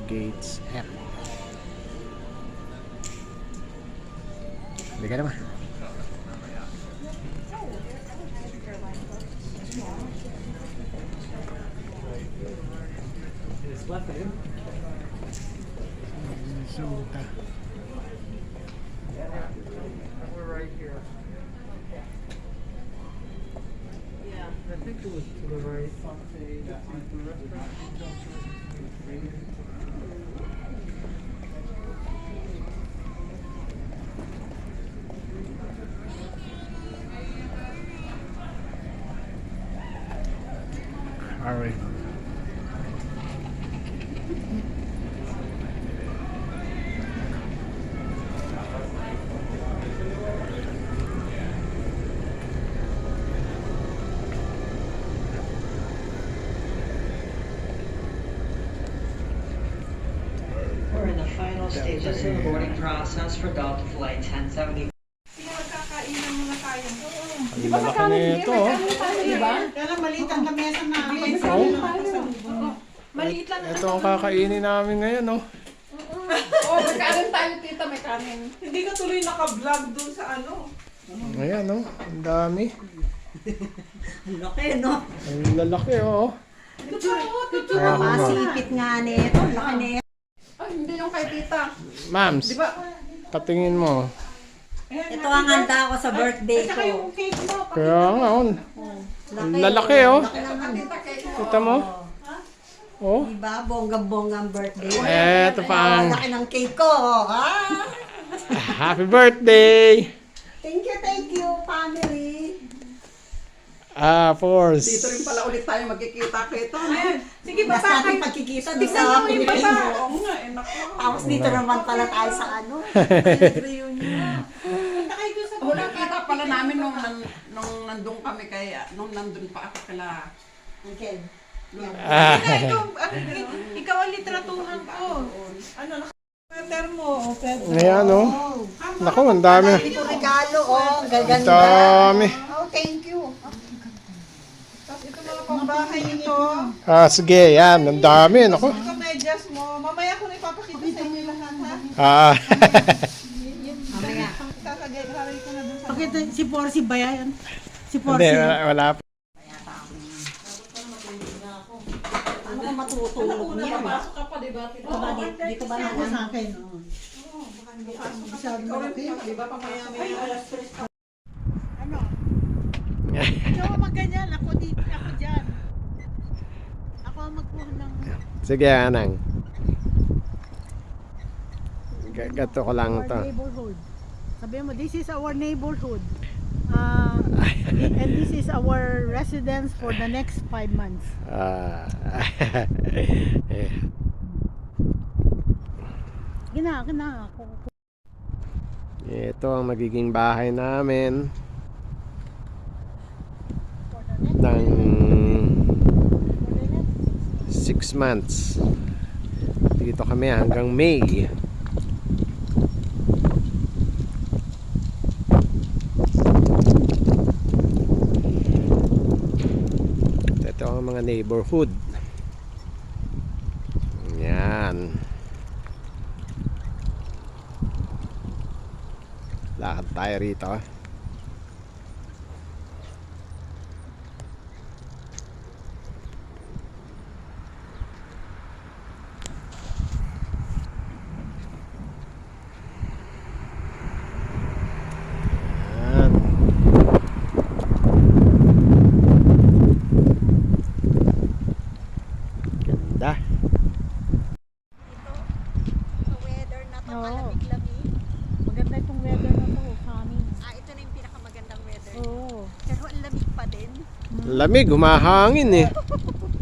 Gates F. Hindi ka naman. Minnesota. We're right here. Yeah. I think it was to the right. Alright. We're in the final stages of the boarding process for Delta Flight 1070. Magkakainan muna tayo. Ang lalaki na ito. Diba? Kaya maliit ang lamesa namin. Maliit lang. Ito ang kakainin namin ngayon, no? Oh, magkain tayo, tita, may kanin. Hindi ka tuloy naka-vlog dun sa ano. Ayan, no? Ang dami. Laki, no? Ang lalaki, oh. Masipit nga nito. Laki nito. Ay, hindi yung kay tita. Mams, Diba? patingin mo. Ito ang handa ko sa birthday ko. Kaya nga, oh. Ang lalaki, oh. Tita, kay Kita mo? Oh. Diba? Bonggang-bonggang birthday. Eto pa ang Laki ng cake ko. Ah! happy birthday! Thank you, family. Force. Dito rin pala ulit tayo magkikita-kita. Ayan. Sige, Mas baba natin kayo. pagkikita doon Tignan sa nyo yung Pilipinas. baba. Oo nga, eh, naku. Tapos dito naman pala tayo sa ano. Reunion. Wala kita pala namin nung nandun kami nung nandun pa ako kala. Okay. Ikaw ang litratuhan ko. Ano, naka-sweater mo, Pedro. Ayan, oh. Naku, ang dami. Dami ko regalo, oh. Ang Gaganda. dami. Oh, thank you. Tapos ito mga pambahay nito. Sige, yan. Ang dami. Naku. Ito medyas mo. Mamaya ko na ipapakita sa inyo lahat, ha? Mamaya. Kakagay ko na dun sa... Bakit si Porcy ba yan? Si Hindi, wala pa. Ano ka matutulog niya? Pasok ka pa, diba, tita? Dito ba na sa akin? Di ba, pamaya-maya? Ano? Ikaw ang magganyan. Ako dito. Ako dyan. Ako ang magkuha ng... Sige, anang. Gato ko lang to. neighborhood. Sabi mo, this is our neighborhood. And this is our residence for the next 5 months. Gina. Ako. Ito ang magiging bahay namin For the next ng for the next 6 months. Dito kami hanggang May. Ito ang mga neighborhood. Yan. Lakad tayo rito. Yan. Ganda. Weather na to, Oo. malamig-lamig. Maganda itong weather na to sa amin. Ito na yung pinakamagandang weather. Oo. Pero ang lamig pa din. Lamig, humahangin eh.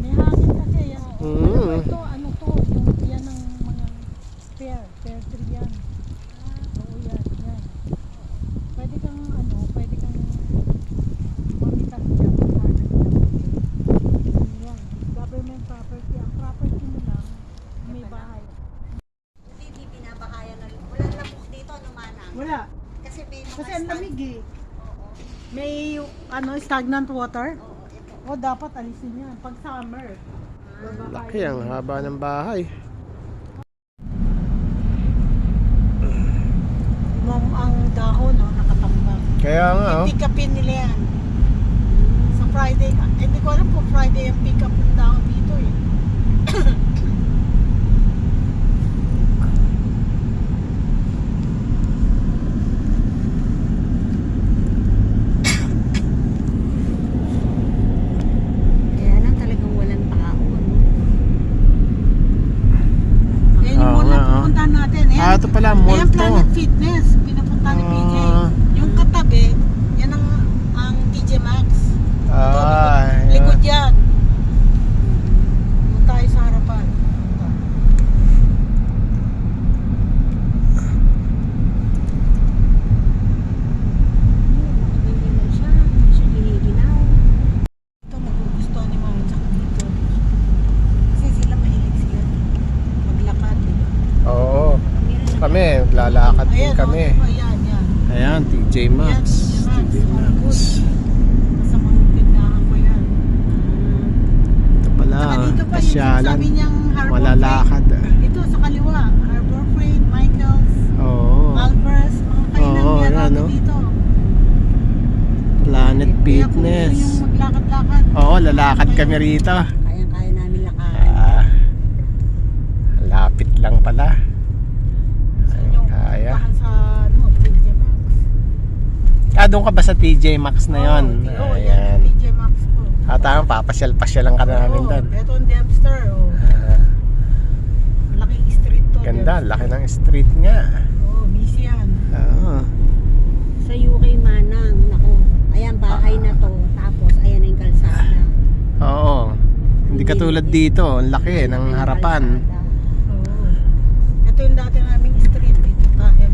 May hangin kasi yan. Mm. Ito, ano to? Yung, yan ang mga pear tree yan. Oo, yan. Pwede kang mamitas dyan. Yan, government property. Ang property mo lang, may bahay. Hindi binabahayan na. Walang lamok dito, ano manang. Wala. Kasi may mga Kasi ang stand- lamig eh. May stagnant water. Oo, ito. O dapat alisin yan pag summer. Laki ang haba ng bahay. ang dahon, no, nakatambak. Kaya nga, oh. Pick upin nila yan. Sa Friday, hindi ko alam kung Friday ang pick up ng dahon dito eh. Kaya lang talagang walang tao. No? Yan yung Oo mall nga, na oh. pupuntahan natin. Ayan, Ito pala, mall ayan, to. Planet Fitness. Pinapunta ni PJ. Ah. Yung katabi, yan ang TJ Maxx. Ah, Likod yan. Doon tayo sa harapan. Nakabili mo siya. Hindi siya giniginaw. Ito, magugustuhan ni Mama tsaka dito. Kasi sila mahilig sila. Maglakad. Diba? Oo. Meron na Kami, lalakad din Ayan, kami. oh, ayan, yan. Ayan, TJ Maxx. Yan, TJ TJ Maxx. Maxx. Sa mga tindahan ko yan. Ito pala, Saka dito pa yung pasyalan. sabi niyang Harbor Malalakad. Freight. Ito sa kaliwa. Harbor Freight, Michaels, Oo. Malvers, mga kainan Oo, yan yan, no? dito. Planet Kaya kung gusto Fitness. yung maglakad-lakad. Oo, lalakad kami rito. Kayang-kaya namin lakarin. Ah, lapit lang pala. Gusto nyo Kaya. puntahan sa TJ Maxx. Ah, doon ka ba sa TJ Maxx na yon? Oo, yan, Ayan. TJ Maxx ko. Ah, tama, papasyal-pasyal lang ka namin Oo, doon. ito ang Dempster. Oh. Ah, Laking street to. ganda, Dempster. laki ng street nga. Oo, busy yan. Oo. Sa UK Manang, nako, ayan bahay na to, tapos ayan na yung kalsada. Oo. Hindi katulad dito, ang laki ng Ayan ang harapan. kalsada. Oo. Ito yung dati naming street dito tayo.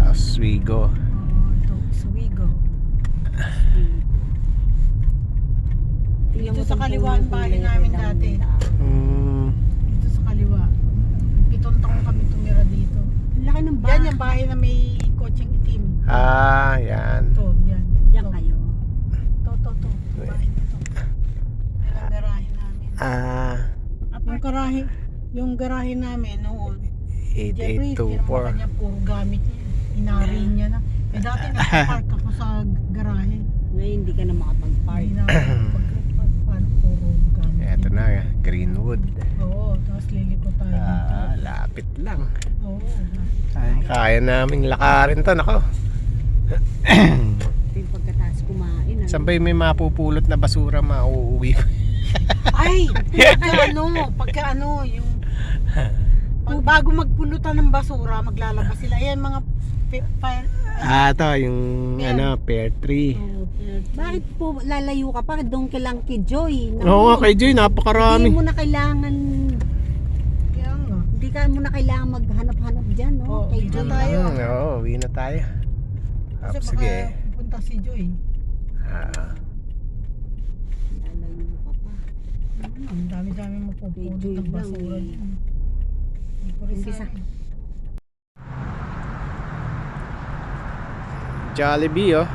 Oswego. Oo, ito, Oswego. Tingnan Dito mo sa kung kaliwa ang bahay kulay namin red ang dati. daan. Mm, Dito sa kaliwa. 7 taon kami tumira dito. Ang laki ng Yan bahay. yung bahay na may kotseng itim. yan. Ito, yan. Diyan Ito. kayo. Ito. Bahay na to. Yan ang garahe namin. Yung garahe namin noon, Jeffrey, pinamaka 8824. niya, puro gamit niya. Inari niya na. Eh dati nagpa-park ako sa garahe. Ngayon hindi ka na makapag-park. Hindi na pag puro gamit. Ito niya. na, Greenwood. Oo, tapos liliko tayo dito. Lapit lang. Oo. Kaya naming lakarin to, nako. Ito yung pagkataas kumain. Ano? Saan ba yung may mapupulot na basura mauuwi? Ay, pagka ano, yung bago magpulutan ng basura, maglalabas sila. Ayan mga fire. Ito, yung Yan. pear tree. Bakit po lalayo ka pa? Doon ka lang kay Joy. Oo, kay Joy, napakarami. Hindi mo na kailangan, Kaya nga. hindi ka mo na kailangan maghanap-hanap dyan, no? Oo, Kay dito Joy. tayo. Oo, uwi na tayo. Kasi baka Sige. pupunta si Joy. Lalayo ka pa. Ang dami-dami mapupulot Joy ng lang basura eh. dyan. Hindi ko rin Hindi sa- sabi. Jollibee, oh.